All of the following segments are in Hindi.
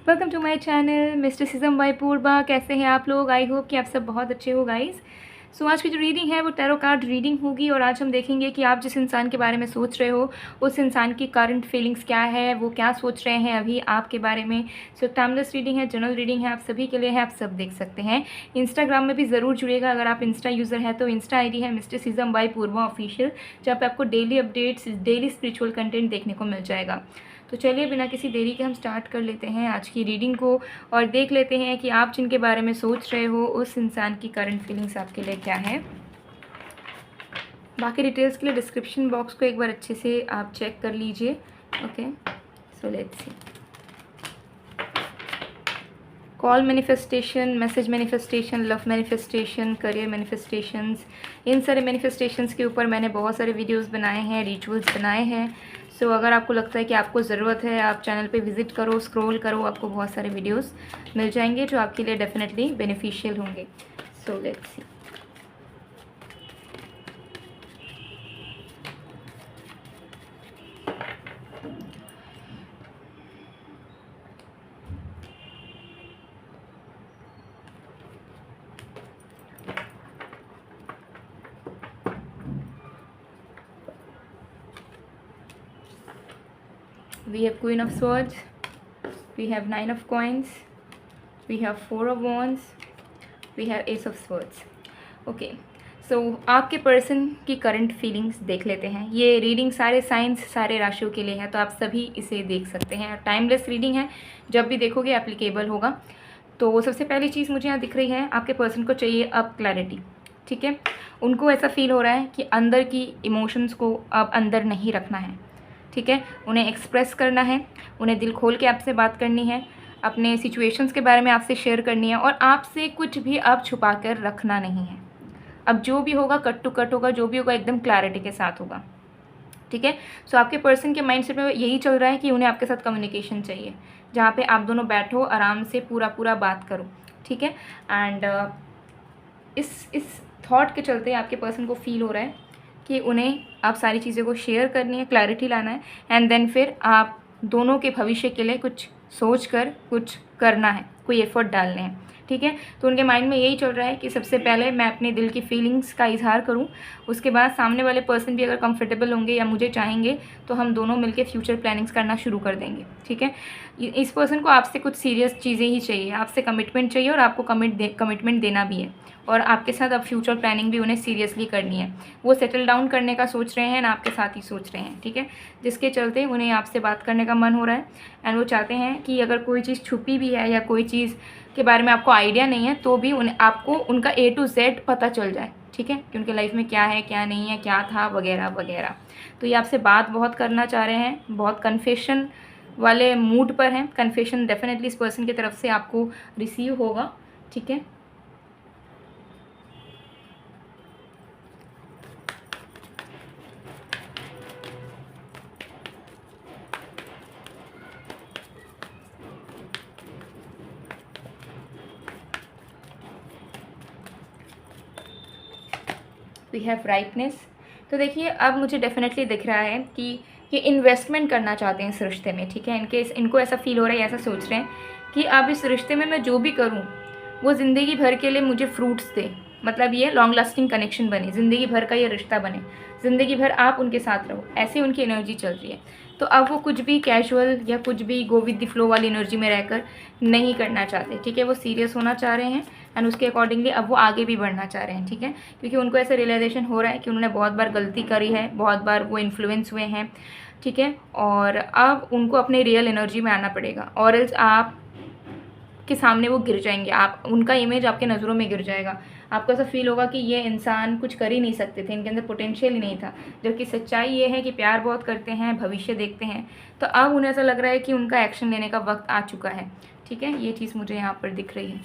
Welcome to my channel mysticism by Purva. कैसे हैं आप लोग? आई होप कि आप सब बहुत अच्छे हो गाइस। सो आज की जो रीडिंग है वो टैरो कार्ड रीडिंग होगी और आज हम देखेंगे कि आप जिस इंसान के बारे में सोच रहे हो उस इंसान की करंट फीलिंग्स क्या है, वो क्या सोच रहे हैं अभी आपके बारे में। सो टाइमलेस रीडिंग है, जनरल रीडिंग है, आप सभी के लिए है, आप सब देख सकते हैं। इंस्टाग्राम में भी ज़रूर जुड़िएगा। अगर आप इंस्टा यूज़र हैं तो इंस्टा आईडी है मिस्टिसिज्म बाय पूर्वा ऑफिशियल, जहाँ पे आपको daily updates, daily spiritual content देखने को मिल जाएगा। तो चलिए बिना किसी देरी के हम स्टार्ट कर लेते हैं आज की रीडिंग को और देख लेते हैं कि आप जिनके बारे में सोच रहे हो उस इंसान की करंट फीलिंग्स आपके लिए क्या है। बाकी डिटेल्स के लिए डिस्क्रिप्शन बॉक्स को एक बार अच्छे से आप चेक कर लीजिए। Okay, so let's see. Call manifestation, message manifestation, love manifestation, career manifestations, इन सारे मैनिफेस्टेशंस के ऊपर मैंने बहुत सारे वीडियोस बनाए हैं, रिचुअल्स बनाए हैं। सो अगर आपको लगता है कि आपको ज़रूरत है, आप चैनल पे विजिट करो, स्क्रॉल करो, आपको बहुत सारे वीडियोस मिल जाएंगे जो आपके लिए डेफिनेटली बेनिफिशियल होंगे। सो let's C. We have Queen of Swords, we have Nine of Coins, we have Four of Wands, we have Ace of Swords. Okay, so आपके पर्सन की करंट फीलिंग्स देख लेते हैं। ये रीडिंग सारे साइंस, सारे राशियों के लिए है, तो आप सभी इसे देख सकते हैं। टाइमलेस रीडिंग है, जब भी देखोगे एप्लीकेबल होगा। तो सबसे पहली चीज़ मुझे यहाँ दिख रही है, आपके पर्सन को चाहिए अब क्लैरिटी। ठीक है, उनको ऐसा फील हो रहा है कि अंदर की इमोशंस को अब अंदर नहीं रखना है। ठीक है, उन्हें एक्सप्रेस करना है, उन्हें दिल खोल के आपसे बात करनी है, अपने सिचुएशंस के बारे में आपसे शेयर करनी है और आपसे कुछ भी अब छुपा कर रखना नहीं है। अब जो भी होगा कट टू कट होगा, जो भी होगा एकदम क्लैरिटी के साथ होगा। ठीक है, सो आपके पर्सन के माइंडसेट में यही चल रहा है कि उन्हें आपके साथ कम्युनिकेशन चाहिए, जहाँ पे आप दोनों बैठो, आराम से पूरा बात करो। ठीक है, एंड इस थॉट के चलते आपके पर्सन को फील हो रहा है कि उन्हें आप सारी चीज़ों को शेयर करनी है, क्लैरिटी लाना है, एंड देन फिर आप दोनों के भविष्य के लिए कुछ सोच कर कुछ करना है, कोई एफर्ट डालने हैं। ठीक है, तो उनके माइंड में यही चल रहा है कि सबसे पहले मैं अपने दिल की फीलिंग्स का इजहार करूं, उसके बाद सामने वाले पर्सन भी अगर कंफर्टेबल होंगे या मुझे चाहेंगे तो हम दोनों मिलकर फ्यूचर प्लानिंग्स करना शुरू कर देंगे। ठीक है, इस पर्सन को आपसे कुछ सीरियस चीज़ें ही चाहिए, आपसे कमिटमेंट चाहिए और आपको कमिटमेंट देना भी है, और आपके साथ अब फ्यूचर प्लानिंग भी उन्हें सीरियसली करनी है। वो सेटल डाउन करने का सोच रहे हैं ना, आपके साथ ही सोच रहे हैं। ठीक है, जिसके चलते उन्हें आपसे बात करने का मन हो रहा है, एंड वो चाहते हैं कि अगर कोई चीज़ छुपी भी है या कोई चीज़ के बारे में आपको आइडिया नहीं है तो भी उन्हें आपको उनका A to Z पता चल जाए। ठीक है, कि उनके लाइफ में क्या है, क्या नहीं है, क्या था, वगैरह वगैरह। तो ये आपसे बात बहुत करना चाह रहे हैं, बहुत कन्फेशन वाले मूड पर हैं। कन्फेशन डेफिनेटली इस पर्सन की तरफ से आपको रिसीव होगा। ठीक है, वी हैव राइटनेस। तो देखिए, अब मुझे डेफिनेटली दिख रहा है कि ये इन्वेस्टमेंट करना चाहते हैं इस रिश्ते में। ठीक है, इनको ऐसा फील हो रहा है, ऐसा सोच रहे हैं कि अब इस रिश्ते में मैं जो भी करूँ वो ज़िंदगी भर के लिए मुझे फ्रूट्स दे, मतलब ये लॉन्ग लास्टिंग कनेक्शन बने, ज़िंदगी भर का ये रिश्ता बने, ज़िंदगी भर आप उनके साथ रहो, ऐसी उनकी एनर्जी चल रही है। तो अब वो कुछ भी कैजुअल या कुछ भी गो विद द फ्लो वाली एनर्जी में रहकर नहीं करना चाहते। ठीक है, वो सीरियस होना चाह रहे हैं एंड उसके अकॉर्डिंगली अब वो आगे भी बढ़ना चाह रहे हैं। ठीक है, क्योंकि उनको ऐसा रियलाइजेशन हो रहा है कि उन्होंने बहुत बार गलती करी है, बहुत बार वो इन्फ्लुएंस हुए हैं। ठीक है, और अब उनको अपने रियल एनर्जी में आना पड़ेगा, और एल्स आप के सामने वो गिर जाएंगे, आप उनका इमेज आपके नज़रों में गिर जाएगा। आपको ऐसा फील होगा कि ये इंसान कुछ कर ही नहीं सकते थे, इनके अंदर पोटेंशियल ही नहीं था, जबकि सच्चाई ये है कि प्यार बहुत करते हैं, भविष्य देखते हैं। तो अब उन्हें ऐसा लग रहा है कि उनका एक्शन लेने का वक्त आ चुका है। ठीक है, ये चीज़ मुझे यहाँ पर दिख रही है।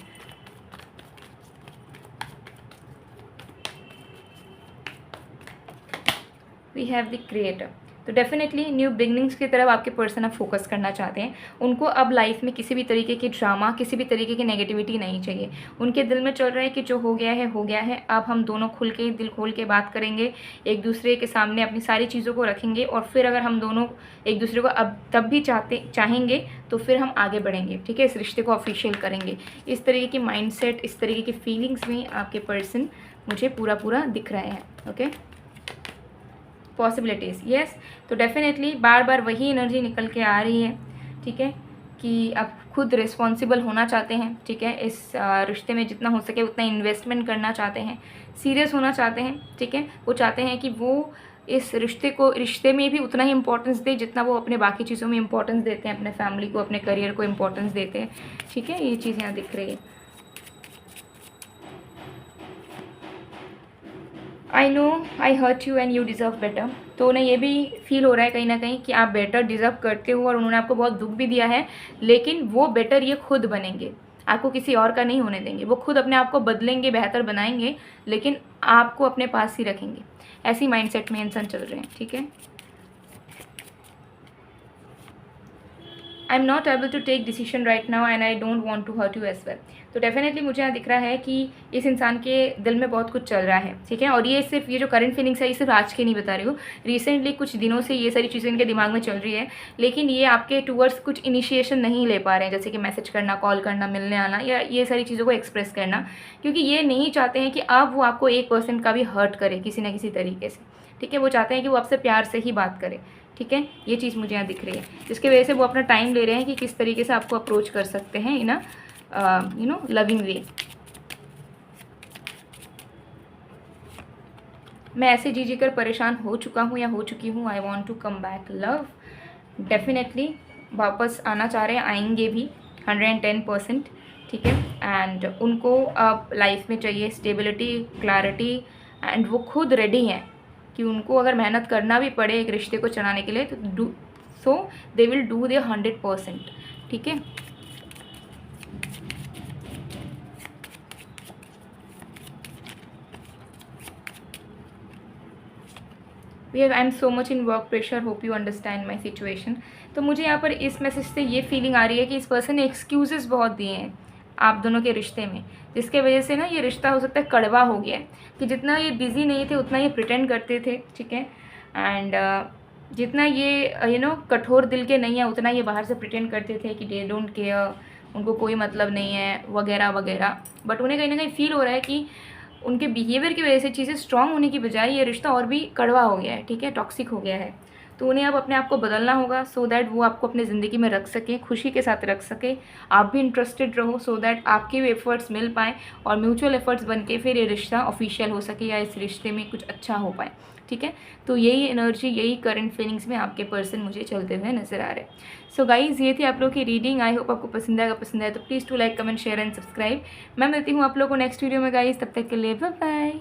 We have the creator. तो डेफिनेटली न्यू बिगनिंग्स की तरफ आपके पर्सन अब फोकस करना चाहते हैं। उनको अब लाइफ में किसी भी तरीके की ड्रामा, किसी भी तरीके की नेगेटिविटी नहीं चाहिए। उनके दिल में चल रहा है कि जो हो गया है हो गया है, अब हम दोनों खुल के दिल खोल के बात करेंगे, एक दूसरे के सामने अपनी सारी चीज़ों को रखेंगे, और फिर अगर हम दोनों एक दूसरे को अब तब भी चाहेंगे तो फिर हम आगे बढ़ेंगे, ठीक है, इस रिश्ते को ऑफिशियल करेंगे। इस तरीके की माइंडसेट, इस तरीके की फीलिंग्स में आपके पर्सन मुझे पूरा दिख रहे हैं। Okay, possibilities, yes. तो डेफिनेटली बार बार वही एनर्जी निकल के आ रही है, ठीक है, कि आप खुद रिस्पॉन्सिबल होना चाहते हैं, ठीक है, इस रिश्ते में जितना हो सके उतना इन्वेस्टमेंट करना चाहते हैं, सीरियस होना चाहते हैं, ठीक है। वो चाहते हैं कि वो इस रिश्ते में भी उतना ही इम्पोर्टेंस दे जितना वो अपने बाकी चीज़ों में इम्पोर्टेंस देते हैं, अपने फैमिली को, अपने करियर को इम्पोर्टेंस देते हैं, ठीक है। ये चीज़ यहाँ दिख रही है। I know I hurt you and you deserve better. तो उन्हें ये भी फील हो रहा है कहीं ना कहीं कि आप बेटर डिज़र्व करते हो, और उन्होंने आपको बहुत दुख भी दिया है, लेकिन वो बेटर ये खुद बनेंगे, आपको किसी और का नहीं होने देंगे। वो खुद अपने आप को बदलेंगे, बेहतर बनाएंगे, लेकिन आपको अपने पास ही रखेंगे। ऐसी माइंडसेट में इंसान चल रहे हैं, ठीक है। I am not able to take decision right now and I don't want to hurt you as well. तो डेफिनेटली मुझे यहाँ दिख रहा है कि इस इंसान के दिल में बहुत कुछ चल रहा है, ठीक है। और ये सिर्फ ये जो करंट फीलिंग्स है, ये सिर्फ आज के नहीं बता रही हूँ, रिसेंटली कुछ दिनों से ये सारी चीज़ें इनके दिमाग में चल रही है, लेकिन ये आपके टूवर्ड्स कुछ इनिशिएशन नहीं ले पा रहे हैं, जैसे कि मैसेज करना, कॉल करना, मिलने आना, या ये सारी चीज़ों को एक्सप्रेस करना, क्योंकि ये नहीं चाहते हैं कि अब वो आपको 1% का भी हर्ट करे किसी ना किसी तरीके से, ठीक है। वो चाहते हैं कि वो आपसे प्यार से ही बात करे, ठीक है। ये चीज़ मुझे यहाँ दिख रही है, जिसके वजह से वो अपना टाइम ले रहे हैं कि किस तरीके से आपको अप्रोच कर सकते हैं इन अ लविंग वे। मैं ऐसे जी कर परेशान हो चुका हूँ या हो चुकी हूँ, I want to come back love. Definitely वापस आना चाह रहे हैं, आएंगे भी 110%, ठीक है। एंड उनको अब लाइफ में चाहिए स्टेबिलिटी, क्लैरिटी, एंड वो खुद रेडी हैं कि उनको अगर मेहनत करना भी पड़े एक रिश्ते को चलाने के लिए, तो दे विल डू देयर 100%, ठीक है। I am so much in work pressure, hope you understand my situation. तो मुझे यहाँ पर इस मैसेज से ये फीलिंग आ रही है कि इस पर्सन ने एक्सक्यूजेस बहुत दिए हैं आप दोनों के रिश्ते में, जिसके वजह से ना ये रिश्ता हो सकता है कड़वा हो गया है, कि जितना ये बिजी नहीं थे उतना ये प्रिटेंड करते थे, ठीक है। एंड जितना ये कठोर दिल के नहीं है, उतना ये बाहर से प्रिटेंड करते थे कि दे डोंट केयर, उनको कोई मतलब नहीं है, वगैरह वगैरह। बट उन्हें कहीं ना कहीं फील हो रहा है कि उनके बिहेवियर की वजह से चीज़ें स्ट्रांग होने की बजाय ये रिश्ता और भी कड़वा हो गया है, ठीक है, टॉक्सिक हो गया है। तो उन्हें अब अपने आप को बदलना होगा, सो दैट वो आपको अपनी ज़िंदगी में रख सके, खुशी के साथ रख सके, आप भी इंटरेस्टेड रहो, सो दैट आपके भी एफर्ट्स मिल पाएँ और म्यूचुअल एफर्ट्स बन के फिर ये रिश्ता ऑफिशियल हो सके, या इस रिश्ते में कुछ अच्छा हो पाए, ठीक है। तो यही एनर्जी, यही करंट फीलिंग्स में आपके पर्सन मुझे चलते हुए नजर आ रहे हैं। सो गाइज़, ये थी आप लोगों की रीडिंग। आई होप आपको पसंद आएगा। पसंद आए तो please to like, comment, share and subscribe. मैं मिलती हूँ आप लोगों को नेक्स्ट वीडियो में गाइज़, तब तक के लिए बाय बाय।